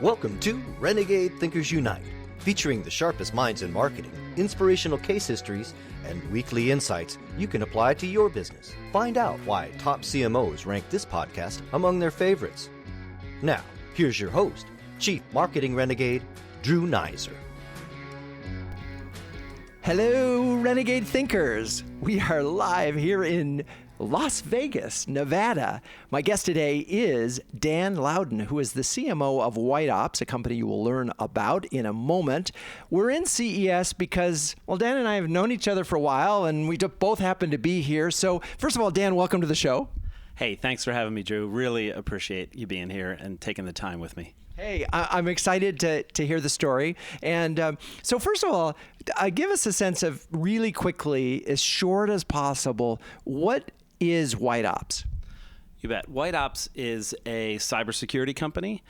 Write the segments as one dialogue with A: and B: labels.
A: Welcome to Renegade Thinkers Unite, featuring the sharpest minds in marketing, inspirational case histories, and weekly insights you can apply to your business. Find out why top CMOs rank this podcast among their favorites. Now, here's your host, Chief Marketing Renegade, Drew Nizer.
B: Hello, Renegade Thinkers. We are live here in Las Vegas, Nevada. My guest today is Dan Lowden, who is the CMO of White Ops, a company you will learn about in a moment. We're in CES because, well, Dan and I have known each other for a while, and we both happen to be here. So, first of all, Dan, welcome to the show.
C: Hey, thanks for having me, Drew. Really appreciate you being here and taking the time with me.
B: Hey, I'm excited to hear the story. And so first of all, give us a sense of, really quickly, as short as possible, what is White Ops?
C: You bet. White Ops is a cybersecurity company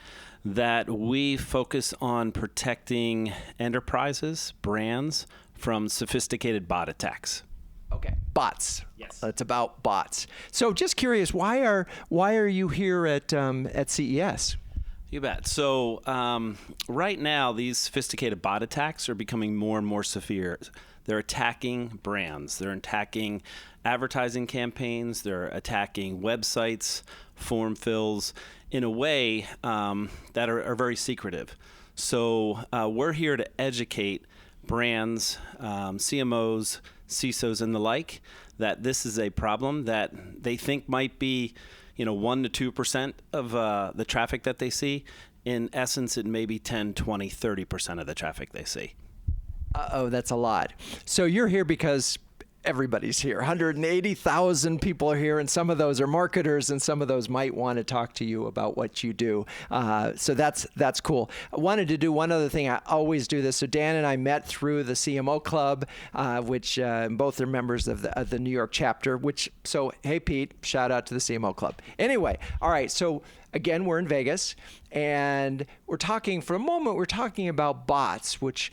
C: that we focus on protecting enterprises, brands, from sophisticated bot attacks.
B: Okay, bots.
C: Yes,
B: it's about bots. So, just curious, why are you here at CES?
C: You bet. So, right now, these sophisticated bot attacks are becoming more and more severe. They're attacking brands. They're attacking advertising campaigns. They're attacking websites, form fills, in a way that are very secretive. So we're here to educate brands, CMOs, CISOs, and the like, that this is a problem that they think might be 1% to 2% of the traffic that they see. In essence, it may be 10, 20, 30% of the traffic they see.
B: Uh-oh, that's a lot. So you're here because everybody's here. 180,000 people are here, and some of those are marketers, and some of those might want to talk to you about what you do. So that's cool. I wanted to do one other thing. I always do this. So Dan and I met through the CMO Club, which both are members of the New York chapter. So hey, Pete, shout out to the CMO Club. Anyway, all right. So again, we're in Vegas, and we're talking about bots, which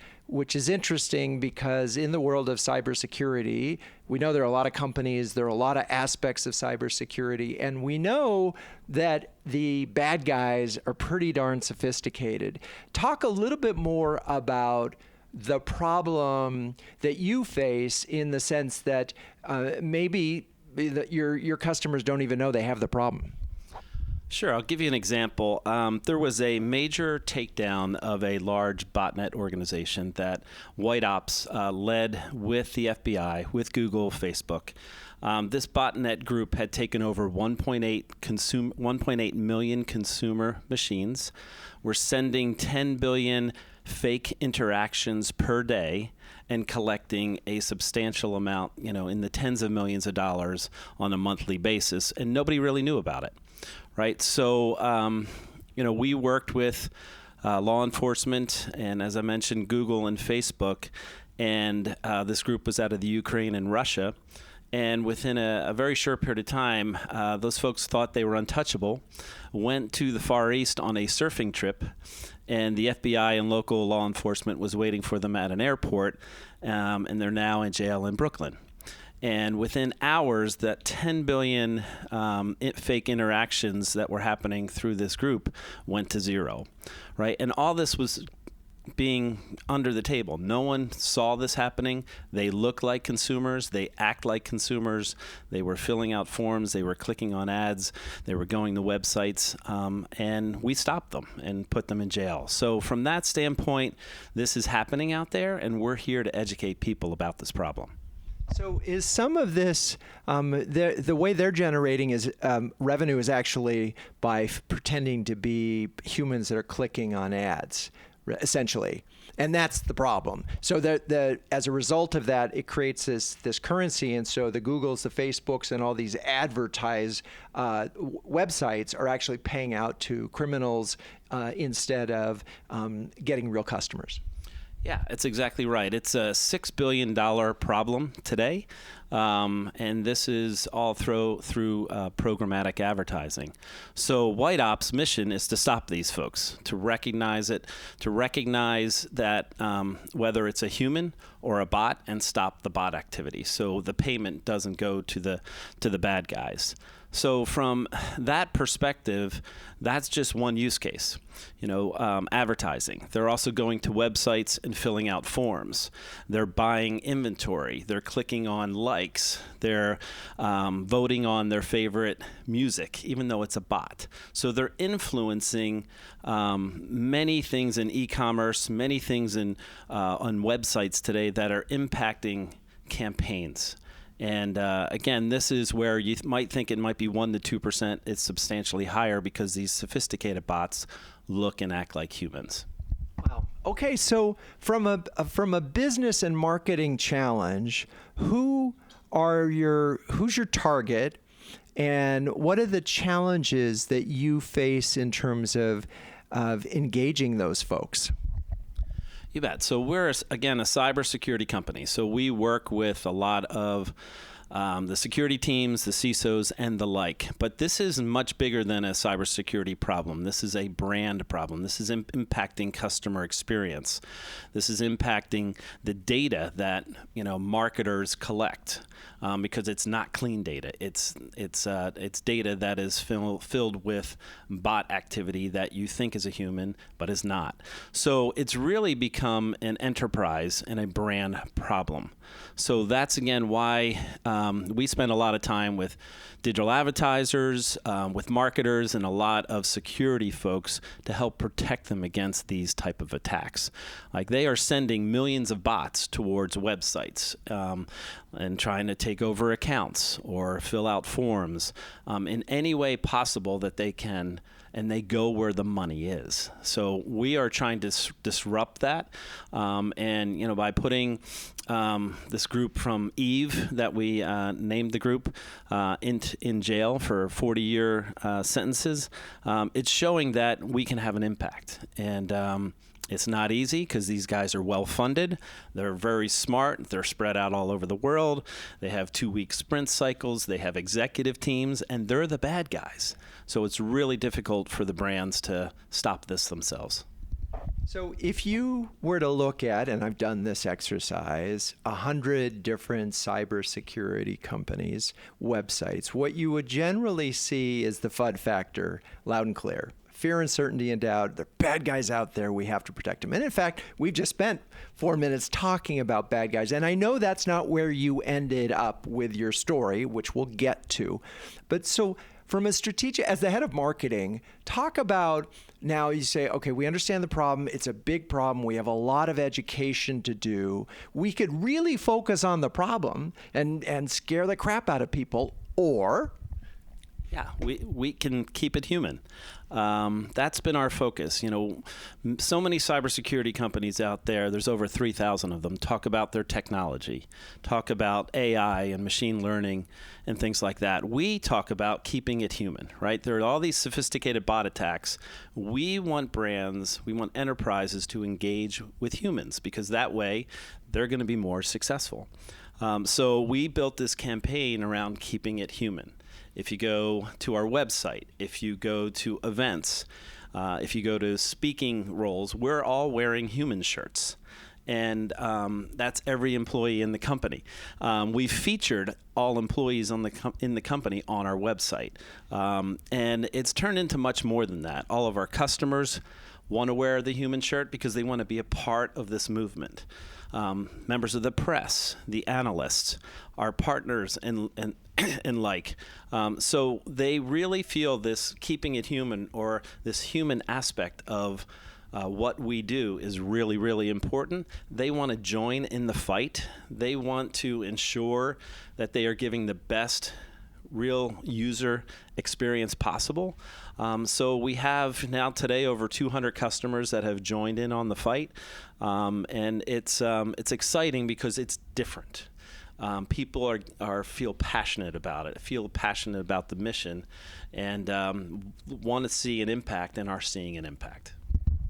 B: is interesting because in the world of cybersecurity, we know there are a lot of companies, there are a lot of aspects of cybersecurity, and we know that the bad guys are pretty darn sophisticated. Talk a little bit more about the problem that you face, in the sense that maybe your customers don't even know they have the problem.
C: Sure, I'll give you an example. There was a major takedown of a large botnet organization that White Ops led with the FBI, with Google, Facebook. This botnet group had taken over 1.8 million consumer machines. We're sending 10 billion fake interactions per day and collecting a substantial amount, in the tens of millions of dollars on a monthly basis, and nobody really knew about it. Right. So, we worked with law enforcement and, as I mentioned, Google and Facebook. And this group was out of the Ukraine and Russia. And within a very short period of time, those folks thought they were untouchable, went to the Far East on a surfing trip, and the FBI and local law enforcement was waiting for them at an airport, and they're now in jail in Brooklyn. And within hours, that 10 billion fake interactions that were happening through this group went to zero, right? And all this was being under the table. No one saw this happening. They look like consumers. They act like consumers. They were filling out forms. They were clicking on ads. They were going to websites. And we stopped them and put them in jail. So from that standpoint, this is happening out there, and we're here to educate people about this problem.
B: So is some of this, the way they're generating is revenue is actually by pretending to be humans that are clicking on ads, essentially. And that's the problem. So as a result of that, it creates this currency. And so the Googles, the Facebooks, and all these advertise websites are actually paying out to criminals instead of getting real customers.
C: Yeah, it's exactly right. It's a $6 billion problem today, and this is all through programmatic advertising. So White Ops' mission is to stop these folks, to recognize it, to recognize that whether it's a human or a bot, and stop the bot activity, so the payment doesn't go to the bad guys. So from that perspective, that's just one use case. Advertising. They're also going to websites and filling out forms. They're buying inventory. They're clicking on likes. They're voting on their favorite music, even though it's a bot. So they're influencing many things in e-commerce, many things on websites today that are impacting campaigns. And again, this is where you might think it might be 1% to 2%. It's substantially higher because these sophisticated bots look and act like humans.
B: Wow. Okay, so from a business and marketing challenge, who's your target, and what are the challenges that you face in terms of engaging those folks?
C: You bet. So we're, again, a cybersecurity company. So we work with a lot of the security teams, the CISOs, and the like. But this is much bigger than a cybersecurity problem. This is a brand problem. This is impacting customer experience. This is impacting the data that marketers collect. Because it's not clean data. It's data that is filled with bot activity that you think is a human, but is not. So it's really become an enterprise and a brand problem. So that's, again, why we spend a lot of time with digital advertisers, with marketers, and a lot of security folks to help protect them against these type of attacks. Like, they are sending millions of bots towards websites and trying to take over accounts or fill out forms in any way possible that they can, and they go where the money is. So we are trying to disrupt that, and by putting this group from Eve that we named the group in jail for 40-year sentences, it's showing that we can have an impact. And it's not easy because these guys are well-funded. They're very smart. They're spread out all over the world. They have 2-week sprint cycles. They have executive teams, and they're the bad guys. So it's really difficult for the brands to stop this themselves.
B: So if you were to look at, and I've done this exercise, 100 different cybersecurity companies' websites, what you would generally see is the FUD factor loud and clear. Fear, uncertainty, and doubt. There are bad guys out there. We have to protect them. And in fact, we've just spent 4 minutes talking about bad guys. And I know that's not where you ended up with your story, which we'll get to. But so from a strategic, as the head of marketing, talk about, now you say, okay, we understand the problem. It's a big problem. We have a lot of education to do. We could really focus on the problem and scare the crap out of people, or...
C: Yeah, we can keep it human. That's been our focus. So many cybersecurity companies out there, there's over 3,000 of them, talk about their technology, talk about AI and machine learning and things like that. We talk about keeping it human, right? There are all these sophisticated bot attacks. We want brands, we want enterprises to engage with humans because that way they're going to be more successful. So we built this campaign around keeping it human. If you go to our website, if you go to events, if you go to speaking roles, we're all wearing human shirts. And that's every employee in the company. We've featured all employees in the company on our website. And it's turned into much more than that. All of our customers want to wear the human shirt because they want to be a part of this movement. Members of the press, the analysts, our partners, and like. So they really feel this keeping it human, or this human aspect of what we do, is really, really important. They want to join in the fight. They want to ensure that they are giving the best real user experience possible. So we have now today over 200 customers that have joined in on the fight, and it's exciting because it's different. People feel passionate about it, feel passionate about the mission, and want to see an impact, and are seeing an impact.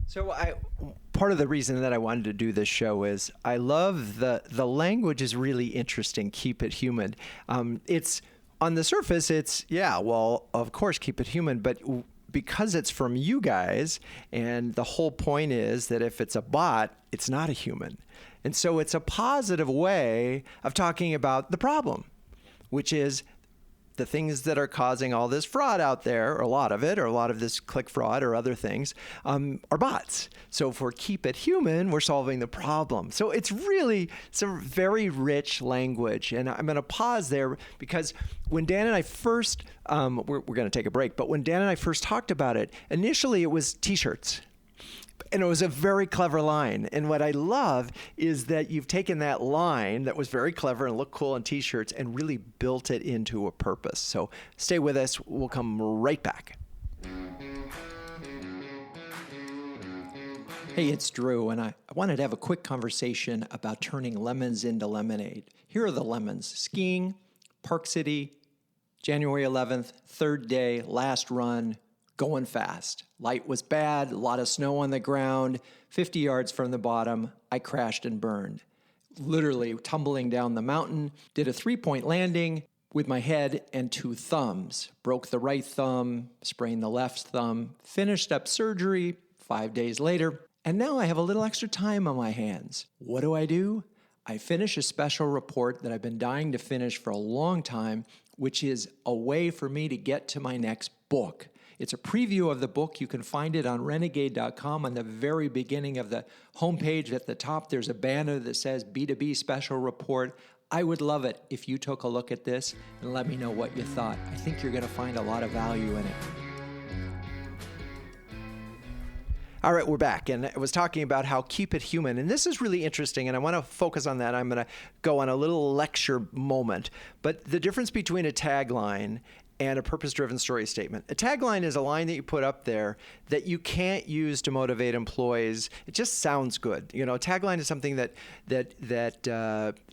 B: So part of the reason that I wanted to do this show is I love the language is really interesting. Keep it human. It's on the surface, it's, yeah, well, of course, keep it human, but because it's from you guys, and the whole point is that if it's a bot, it's not a human. And so it's a positive way of talking about the problem, which is the things that are causing all this fraud out there, or a lot of it, or a lot of this click fraud or other things, are bots. So for Keep It Human, we're solving the problem. So it's really some very rich language. And I'm going to pause there because when Dan and I first, we're going to take a break, but when Dan and I first talked about it, initially it was t-shirts. And it was a very clever line. And what I love is that you've taken that line that was very clever and looked cool on t-shirts and really built it into a purpose. So stay with us. We'll come right back. Hey, it's Drew, and I wanted to have a quick conversation about turning lemons into lemonade. Here are the lemons: skiing, Park City, January 11th, third day, last run, going fast. Light was bad, a lot of snow on the ground. 50 yards from the bottom, I crashed and burned. Literally tumbling down the mountain, did a 3-point landing with my head and 2 thumbs. Broke the right thumb, sprained the left thumb, finished up surgery 5 days later, and now I have a little extra time on my hands. What do? I finish a special report that I've been dying to finish for a long time, which is a way for me to get to my next book. It's a preview of the book. You can find it on renegadecom. On the very beginning of the homepage at the top, there's a banner that says B2B Special Report. I would love it if you took a look at this and let me know what you thought. I think you're going to find a lot of value in it. All right, we're back, and I was talking about how Keep It Human, and this is really interesting, and I want to focus on that. I'm going to go on a little lecture moment, but the difference between a tagline and a purpose-driven story statement. A tagline is a line that you put up there that you can't use to motivate employees. It just sounds good. You know, a tagline is something that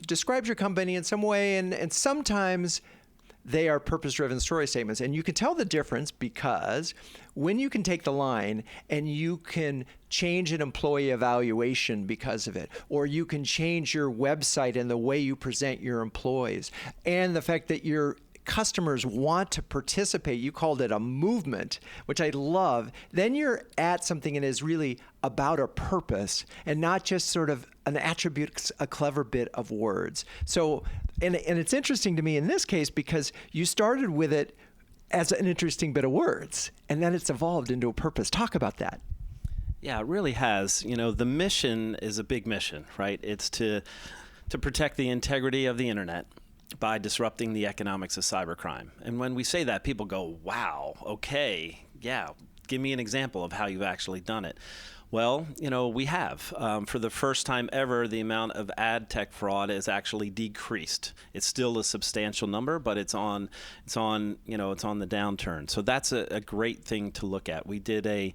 B: describes your company in some way, and sometimes they are purpose-driven story statements. And you can tell the difference because when you can take the line and you can change an employee evaluation because of it, or you can change your website and the way you present your employees, and the fact that your customers want to participate, you called it a movement, which I love, then you're at something that is really about a purpose and not just sort of an attribute, a clever bit of words. So, and it's interesting to me in this case because you started with it as an interesting bit of words, and then it's evolved into a purpose. Talk about that.
C: Yeah, it really has. You know, the mission is a big mission, right? It's to protect the integrity of the internet by disrupting the economics of cybercrime. And when we say that, people go, wow, okay, yeah, give me an example of how you've actually done it. Well, you know, we have. For the first time ever, the amount of ad tech fraud has actually decreased. It's still a substantial number, but it's on the downturn. So that's a great thing to look at. We did a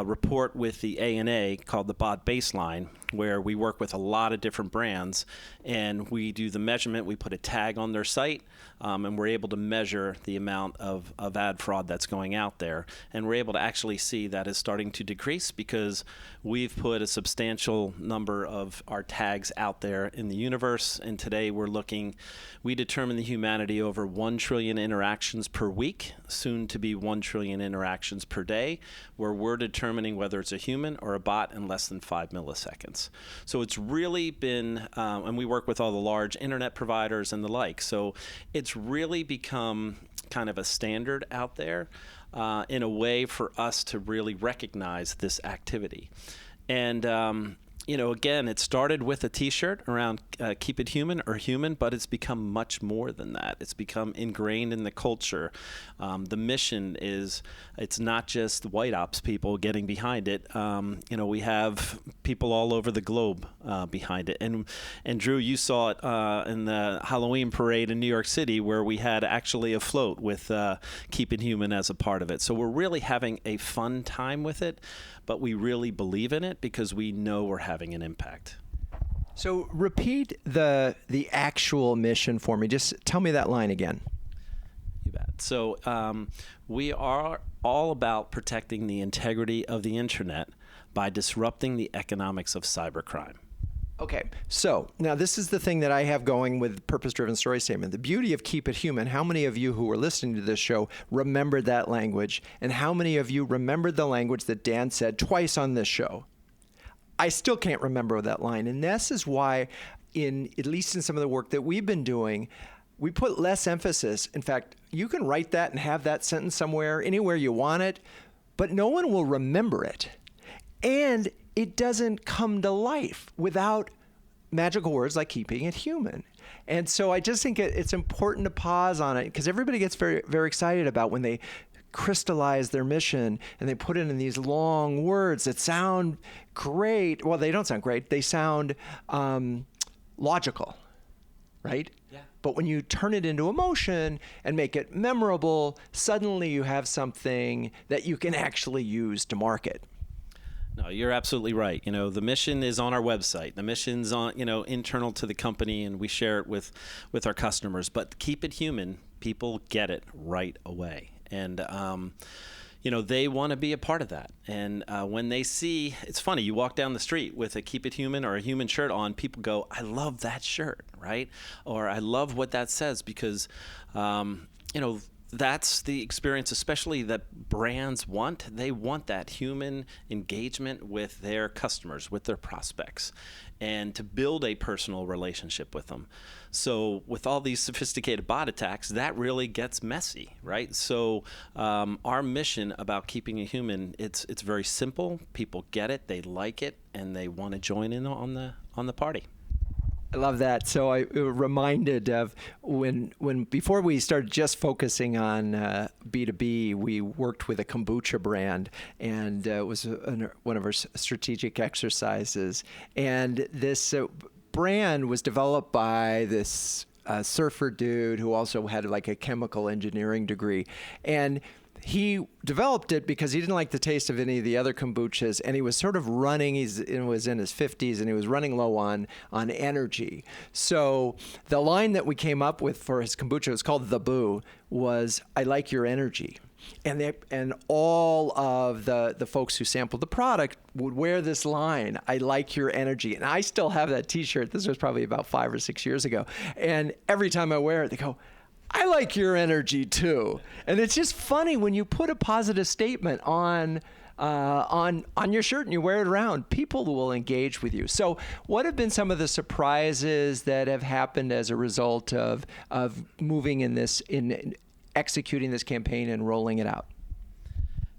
C: report with the ANA called the Bot Baseline, where we work with a lot of different brands, and we do the measurement. We put a tag on their site, and we're able to measure the amount of ad fraud that's going out there. And we're able to actually see that is starting to decrease because we've put a substantial number of our tags out there in the universe. And today we determine the humanity over 1 trillion interactions per week, soon to be 1 trillion interactions per day, where we're determining whether it's a human or a bot in less than 5 milliseconds. So it's really been, and we work with all the large internet providers and the like. So it's really become kind of a standard out there in a way for us to really recognize this activity. And you know, again, it started with a T-shirt around Keep It Human or Human, but it's become much more than that. It's become ingrained in the culture. The mission is, it's not just white ops people getting behind it. You know, we have people all over the globe behind it. And Drew, you saw it in the Halloween parade in New York City, where we had actually a float with Keep It Human as a part of it. So we're really having a fun time with it, but we really believe in it because we know we're having an impact.
B: So repeat the actual mission for me. Just tell me that line again.
C: You bet. So we are all about protecting the integrity of the internet by disrupting the economics of cybercrime.
B: Okay, so now this is the thing that I have going with purpose-driven story statement. The beauty of Keep It Human, how many of you who are listening to this show remembered that language? And how many of you remembered the language that Dan said twice on this show? I still can't remember that line. And this is why, at least in some of the work that we've been doing, we put less emphasis. In fact, you can write that and have that sentence somewhere, anywhere you want it, but no one will remember it. And it doesn't come to life without magical words like keeping it human. And so I just think it's important to pause on it, because everybody gets very, very excited about when they crystallize their mission and they put it in these long words that sound great. Well, they don't sound great. They sound logical, right? Yeah. But when you turn it into emotion and make it memorable, suddenly you have something that you can actually use to market.
C: No, you're absolutely right. The mission is on our website. The mission's on, internal to the company, and we share it with our customers. But keep it human. People get it right away. And, they want to be a part of that. And when they see, it's funny, you walk down the street with a Keep It Human or a human shirt on, people go, I love that shirt, right? Or I love what that says, because, that's the experience, especially that brands want. They want that human engagement with their customers, with their prospects, and to build a personal relationship with them. So with all these sophisticated bot attacks, that really gets messy, right? So our mission about keeping it human, it's very simple. People get it, they like it, and they want to join in on the party.
B: I love that. So I reminded of when before we started just focusing on B2B, we worked with a kombucha brand, and it was one of our strategic exercises. And this brand was developed by this surfer dude who also had like a chemical engineering degree. And he developed it because he didn't like the taste of any of the other kombuchas, and he was sort of running, he was in his 50s, and he was running low on energy. So the line that we came up with for his kombucha, it was called The Boo, was, I like your energy. And all of the folks who sampled the product would wear this line, I like your energy. And I still have that t-shirt. This was probably about 5 or 6 years ago. And every time I wear it, they go, I like your energy too. And it's just funny when you put a positive statement on your shirt and you wear it around, people will engage with you. So what have been some of the surprises that have happened as a result of moving in executing this campaign and rolling it out?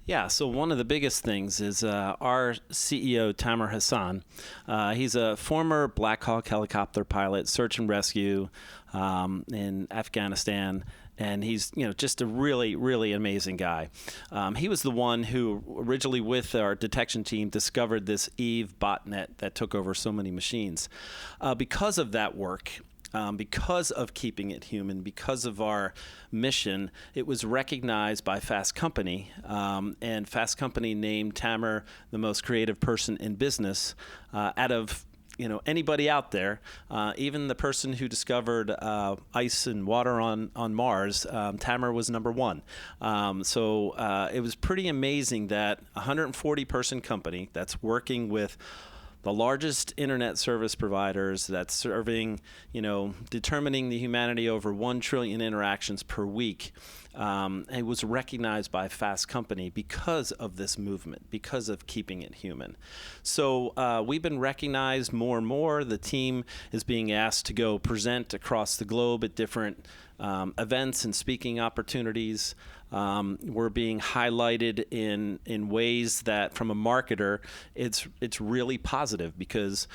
C: Yeah, so one of the biggest things is our CEO, Tamer Hassan. He's a former Black Hawk helicopter pilot, search and rescue in Afghanistan, and he's just a really, really amazing guy. He was the one who originally, with our detection team, discovered this Eve botnet that took over so many machines. Because of that work, because of keeping it human, because of our mission, it was recognized by Fast Company, and Fast Company named Tamer the most creative person in business out of anybody out there, even the person who discovered ice and water on Mars. Tamer was number one. So it was pretty amazing that a 140-person company that's working with the largest internet service providers, that's serving, determining the humanity over 1 trillion interactions per week. It was recognized by Fast Company because of this movement, because of keeping it human. So we've been recognized more and more. The team is being asked to go present across the globe at different events and speaking opportunities. We're being highlighted in ways that, from a marketer, it's really positive, because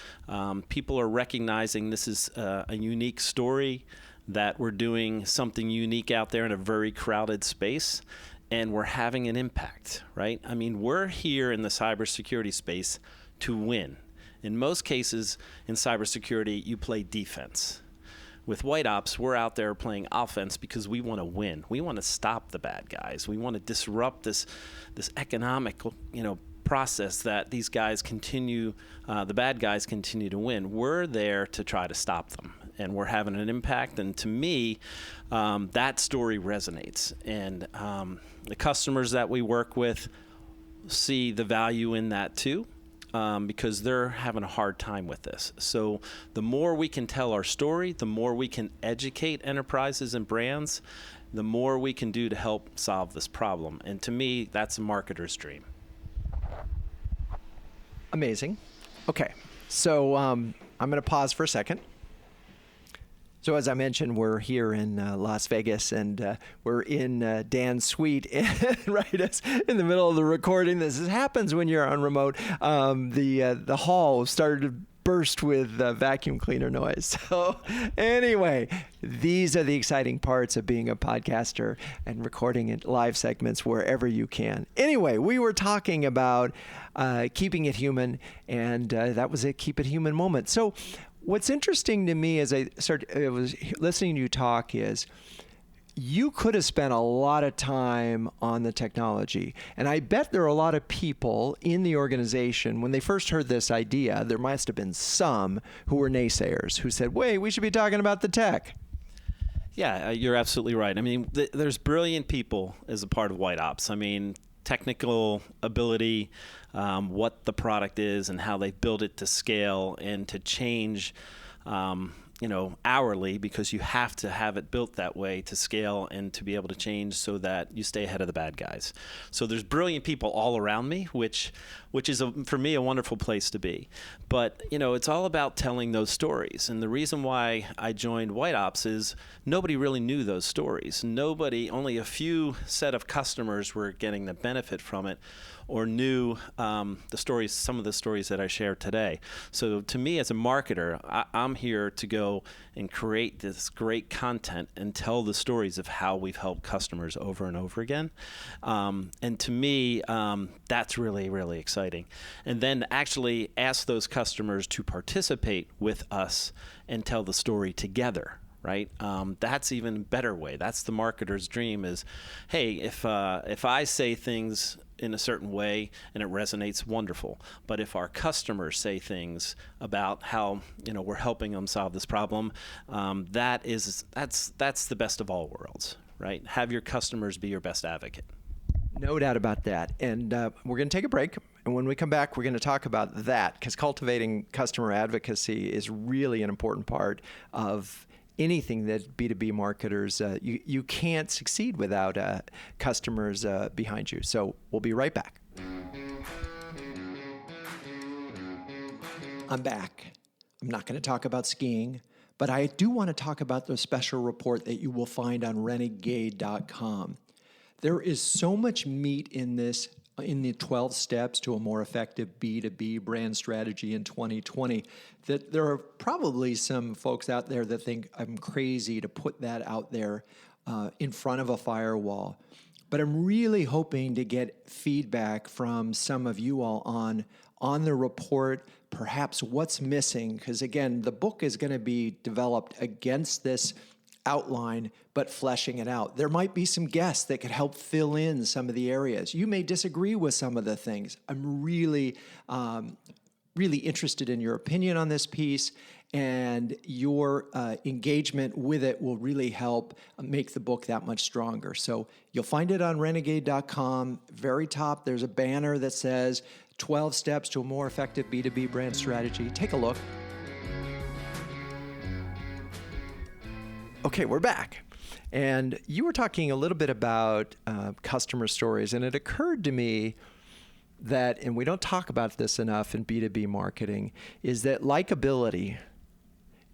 C: people are recognizing this is a unique story, that we're doing something unique out there in a very crowded space, and we're having an impact, right? I mean, we're here in the cybersecurity space to win. In most cases in cybersecurity, you play defense. With White Ops, we're out there playing offense because we want to win. We want to stop the bad guys. We want to disrupt this economic, process that these guys continue, the bad guys continue to win. We're there to try to stop them, and we're having an impact. And to me, that story resonates. And the customers that we work with see the value in that too. Because they're having a hard time with this. So the more we can tell our story, the more we can educate enterprises and brands, the more we can do to help solve this problem. And to me, that's a marketer's dream.
B: Amazing. Okay, so I'm going to pause for a second. So as I mentioned, we're here in Las Vegas, and we're in Dan's suite, right in the middle of the recording. This happens when you're on remote. The hall started to burst with vacuum cleaner noise. So anyway, these are the exciting parts of being a podcaster and recording in live segments wherever you can. Anyway, we were talking about keeping it human, and that was a Keep It Human moment. So what's interesting to me as I was listening to you talk is you could have spent a lot of time on the technology. And I bet there are a lot of people in the organization, when they first heard this idea, there must have been some who were naysayers who said, wait, we should be talking about the tech.
C: Yeah, you're absolutely right. I mean, there's brilliant people as a part of White Ops. I mean, technical ability, what the product is and how they build it to scale and to change, hourly, because you have to have it built that way to scale and to be able to change so that you stay ahead of the bad guys. So there's brilliant people all around me, which is, for me, a wonderful place to be. But, it's all about telling those stories. And the reason why I joined White Ops is nobody really knew those stories. Only a few set of customers were getting the benefit from it or knew some of the stories that I shared today. So to me as a marketer, I'm here to go and create this great content and tell the stories of how we've helped customers over and over again. And to me, that's really, really exciting. And then actually ask those customers to participate with us and tell the story together. Right? That's even a better way. That's the marketer's dream is, hey, if I say things in a certain way and it resonates, wonderful. But if our customers say things about how, we're helping them solve this problem, that's the best of all worlds, right? Have your customers be your best advocate.
B: No doubt about that. And we're going to take a break. And when we come back, we're going to talk about that, because cultivating customer advocacy is really an important part of anything that B2B marketers, you can't succeed without customers behind you. So we'll be right back. I'm back. I'm not going to talk about skiing, but I do want to talk about the special report that you will find on renegadecom. There is so much meat in this, in the 12 steps to a more effective B2B brand strategy in 2020, that there are probably some folks out there that think I'm crazy to put that out there in front of a firewall. But I'm really hoping to get feedback from some of you all on the report, perhaps what's missing, because again, the book is going to be developed against this outline, but fleshing it out. There might be some guests that could help fill in some of the areas. You may disagree with some of the things. I'm really, really interested in your opinion on this piece, and your engagement with it will really help make the book that much stronger. So you'll find it on renegade.com. Very top, there's a banner that says 12 steps to a more effective B2B brand strategy. Take a look. Okay, we're back. And you were talking a little bit about customer stories, and it occurred to me that, and we don't talk about this enough in B2B marketing, is that likability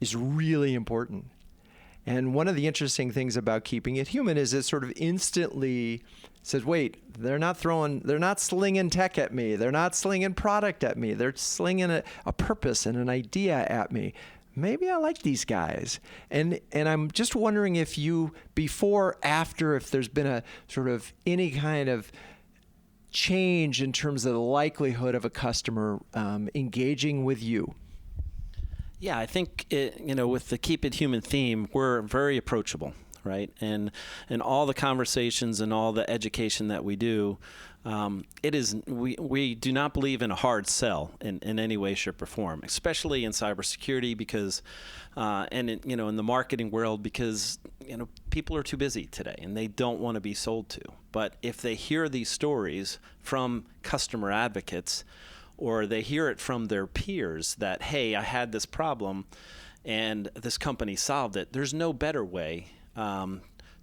B: is really important. And one of the interesting things about keeping it human is it sort of instantly says, wait, they're not slinging tech at me. They're not slinging product at me. They're slinging a purpose and an idea at me. Maybe I like these guys. And I'm just wondering if you, before, after, if there's been a sort of any kind of change in terms of the likelihood of a customer engaging with you.
C: Yeah, I think, with the Keep It Human theme, we're very approachable, right? And all the conversations and all the education that we do, we do not believe in a hard sell in any way, shape, or form, especially in cybersecurity because, in the marketing world because, people are too busy today and they don't want to be sold to. But if they hear these stories from customer advocates, or they hear it from their peers that, hey, I had this problem and this company solved it, there's no better way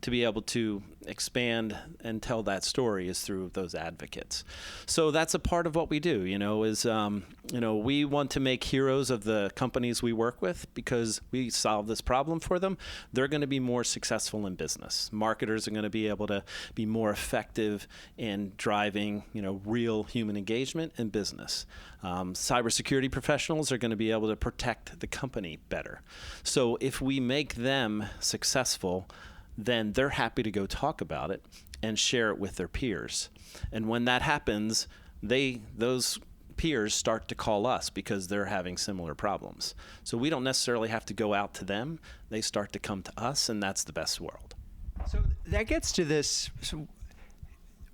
C: to be able to expand and tell that story is through those advocates. So that's a part of what we do, we want to make heroes of the companies we work with because we solve this problem for them. They're going to be more successful in business. Marketers are going to be able to be more effective in driving, real human engagement in business. Cybersecurity professionals are going to be able to protect the company better. So if we make them successful, then they're happy to go talk about it and share it with their peers. And when that happens, those peers start to call us because they're having similar problems. So we don't necessarily have to go out to them. They start to come to us, and that's the best world.
B: So that gets to this. So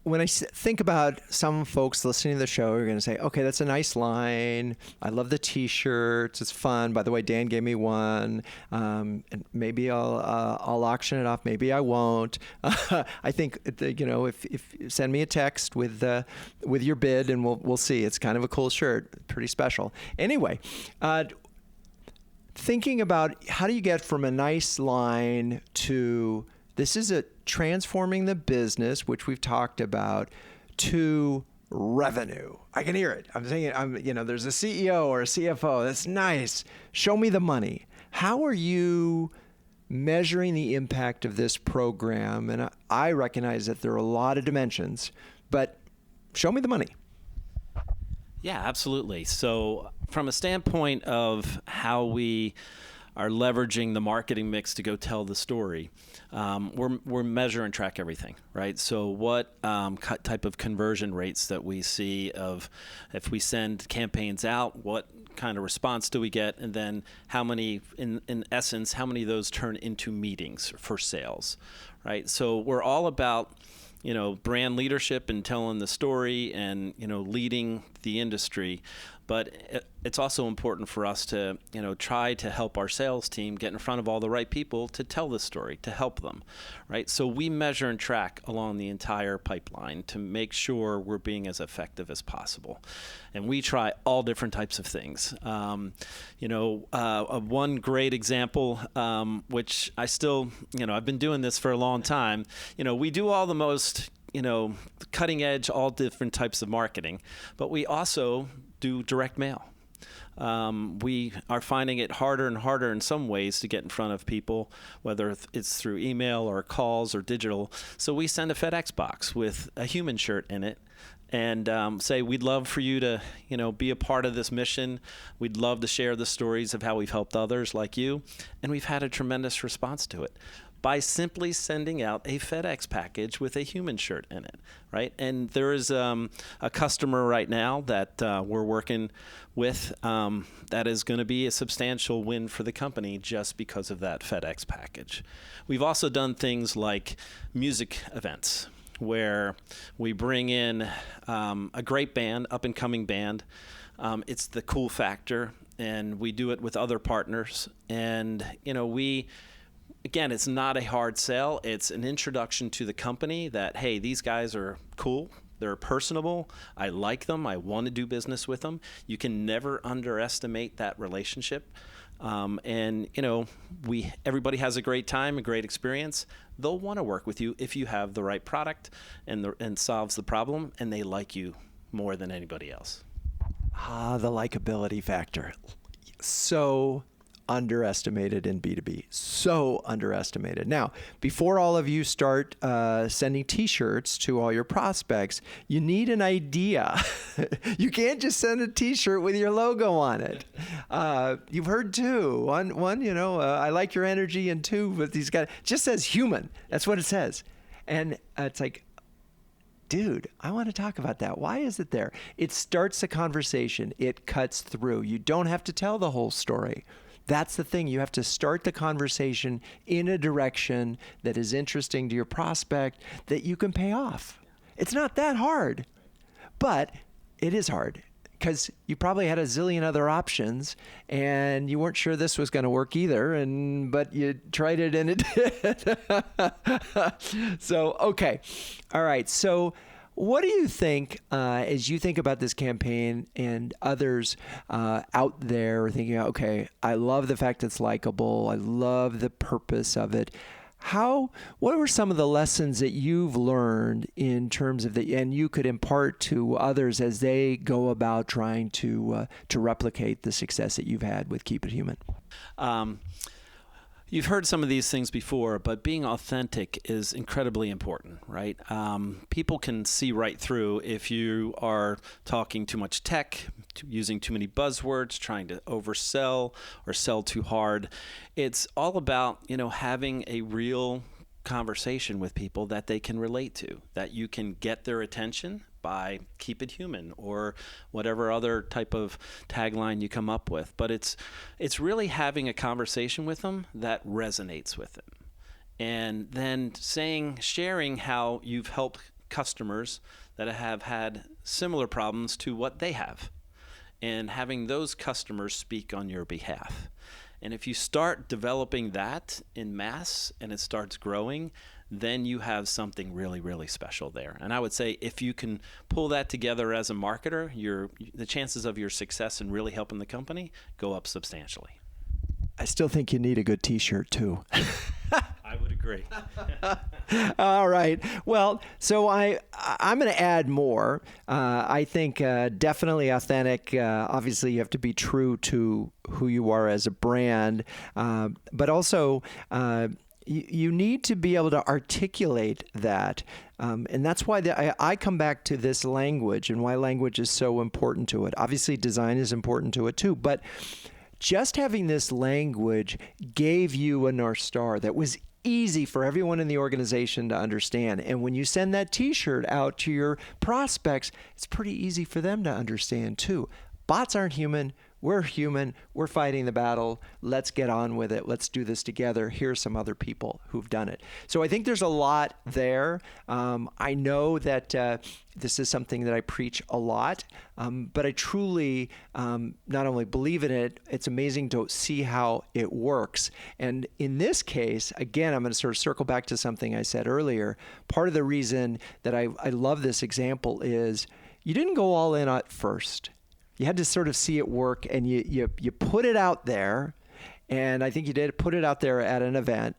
B: when I think about some folks listening to the show, you're going to say, okay, that's a nice line. I love the T-shirts. It's fun. By the way, Dan gave me one. And maybe I'll auction it off. Maybe I won't. I think, if you send me a text with your bid, and we'll see. It's kind of a cool shirt. Pretty special. Anyway, thinking about how do you get from a nice line to this is a transforming the business, which we've talked about, to revenue. I can hear it. I'm saying, there's a CEO or a CFO. That's nice. Show me the money. How are you measuring the impact of this program? And I recognize that there are a lot of dimensions, but show me the money.
C: Yeah, absolutely. So from a standpoint of how we are leveraging the marketing mix to go tell the story, we're measure and track everything, right? So what type of conversion rates that we see of if we send campaigns out, what kind of response do we get, and then how many, in essence, how many of those turn into meetings for sales, right? So we're all about brand leadership and telling the story and, leading the industry. But it's also important for us to, try to help our sales team get in front of all the right people to tell the story, to help them, right? So we measure and track along the entire pipeline to make sure we're being as effective as possible. And we try all different types of things. One great example, which I still, I've been doing this for a long time. We do all the most, cutting edge, all different types of marketing, but we also do direct mail. We are finding it harder and harder in some ways to get in front of people, whether it's through email or calls or digital. So we send a FedEx box with a human shirt in it and say, we'd love for you to, be a part of this mission. We'd love to share the stories of how we've helped others like you. And we've had a tremendous response to it by simply sending out a FedEx package with a human shirt in it, right? And there is a customer right now that we're working with that is going to be a substantial win for the company just because of that FedEx package. We've also done things like music events where we bring in a great band, up-and-coming band. It's the cool factor, and we do it with other partners. And, again, it's not a hard sell. It's an introduction to the company that, hey, these guys are cool. They're personable. I like them. I want to do business with them. You can never underestimate that relationship. Everybody has a great time, a great experience. They'll want to work with you if you have the right product and solves the problem, and they like you more than anybody else.
B: The likability factor. So underestimated in B2B. So underestimated. Now, before all of you start sending T-shirts to all your prospects, you need an idea. You can't just send a T-shirt with your logo on it. You've heard two. One, I like your energy, and two, but these guys just says human. That's what it says. And it's like, dude, I want to talk about that. Why is it there? It starts a conversation. It cuts through. You don't have to tell the whole story. That's the thing. You have to start the conversation in a direction that is interesting to your prospect that you can pay off. It's not that hard, but it is hard because you probably had a zillion other options and you weren't sure this was going to work either, but you tried it and it did. So, okay. All right. So what do you think as you think about this campaign and others out there thinking, okay, I love the fact it's likable. I love the purpose of it. what were some of the lessons that you've learned in terms of and you could impart to others as they go about trying to replicate the success that you've had with Keep It Human?
C: You've heard some of these things before, but being authentic is incredibly important, right? People can see right through if you are talking too much tech, using too many buzzwords, trying to oversell or sell too hard. It's all about, having a real conversation with people that they can relate to, that you can get their attention by Keep It Human or whatever other type of tagline you come up with. But it's really having a conversation with them that resonates with them. And then sharing how you've helped customers that have had similar problems to what they have, and having those customers speak on your behalf. And if you start developing that in mass and it starts growing, then you have something really, really special there. And I would say if you can pull that together as a marketer, the chances of your success in really helping the company go up substantially.
B: I still think you need a good T-shirt too.
C: I would agree.
B: All right. Well, so I'm going to add more. I think definitely authentic. Obviously, you have to be true to who you are as a brand, but also you need to be able to articulate that. And that's why I come back to this language and why language is so important to it. Obviously, design is important to it too, but just having this language gave you a North Star that was easy for everyone in the organization to understand. And when you send that T-shirt out to your prospects, it's pretty easy for them to understand too. Bots aren't human. We're human. We're fighting the battle. Let's get on with it. Let's do this together. Here's some other people who've done it. So I think there's a lot there. I know that this is something that I preach a lot, but I truly not only believe in it, it's amazing to see how it works. And in this case, again, I'm going to sort of circle back to something I said earlier. Part of the reason that I love this example is you didn't go all in at first. You had to sort of see it work, and you put it out there, and I think you did put it out there at an event,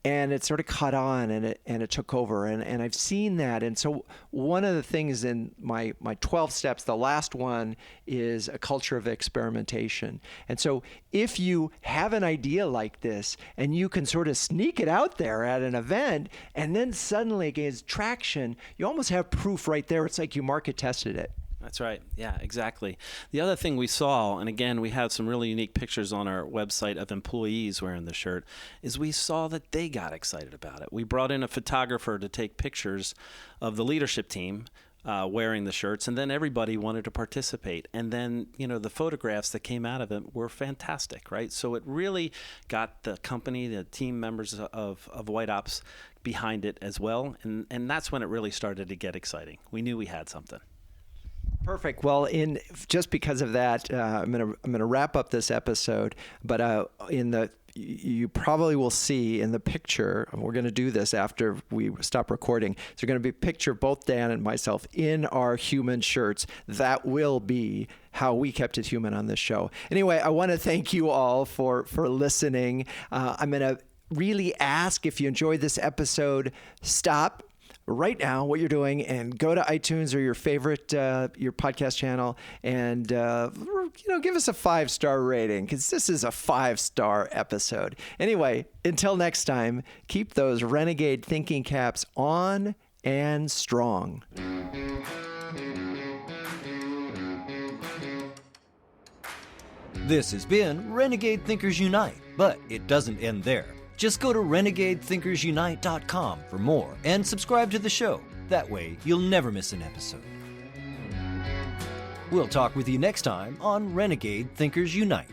B: and it sort of caught on, and it took over, and I've seen that. And so one of the things in my 12 steps, the last one is a culture of experimentation. And so if you have an idea like this, and you can sort of sneak it out there at an event, and then suddenly it gains traction, you almost have proof right there. It's like you market tested it.
C: That's right. Yeah, exactly. The other thing we saw, and again, we have some really unique pictures on our website of employees wearing the shirt, is we saw that they got excited about it. We brought in a photographer to take pictures of the leadership team wearing the shirts, and then everybody wanted to participate. And then, the photographs that came out of it were fantastic, right? So it really got the company, the team members of White Ops behind it as well. And that's when it really started to get exciting. We knew we had something.
B: Perfect. Well, just because of that, I'm gonna wrap up this episode. But you probably will see in the picture. We're going to do this after we stop recording. So, going to be a picture of both Dan and myself in our human shirts. That will be how we kept it human on this show. Anyway, I want to thank you all for listening. I'm going to really ask, if you enjoyed this episode, stop right now what you're doing and go to iTunes or your favorite your podcast channel and give us a 5-star rating, because this is a 5-star episode. Anyway, until next time, keep those renegade thinking caps on and strong.
A: This has been Renegade Thinkers Unite, but it doesn't end there. Just go to renegadethinkersunite.com for more and subscribe to the show. That way, you'll never miss an episode. We'll talk with you next time on Renegade Thinkers Unite.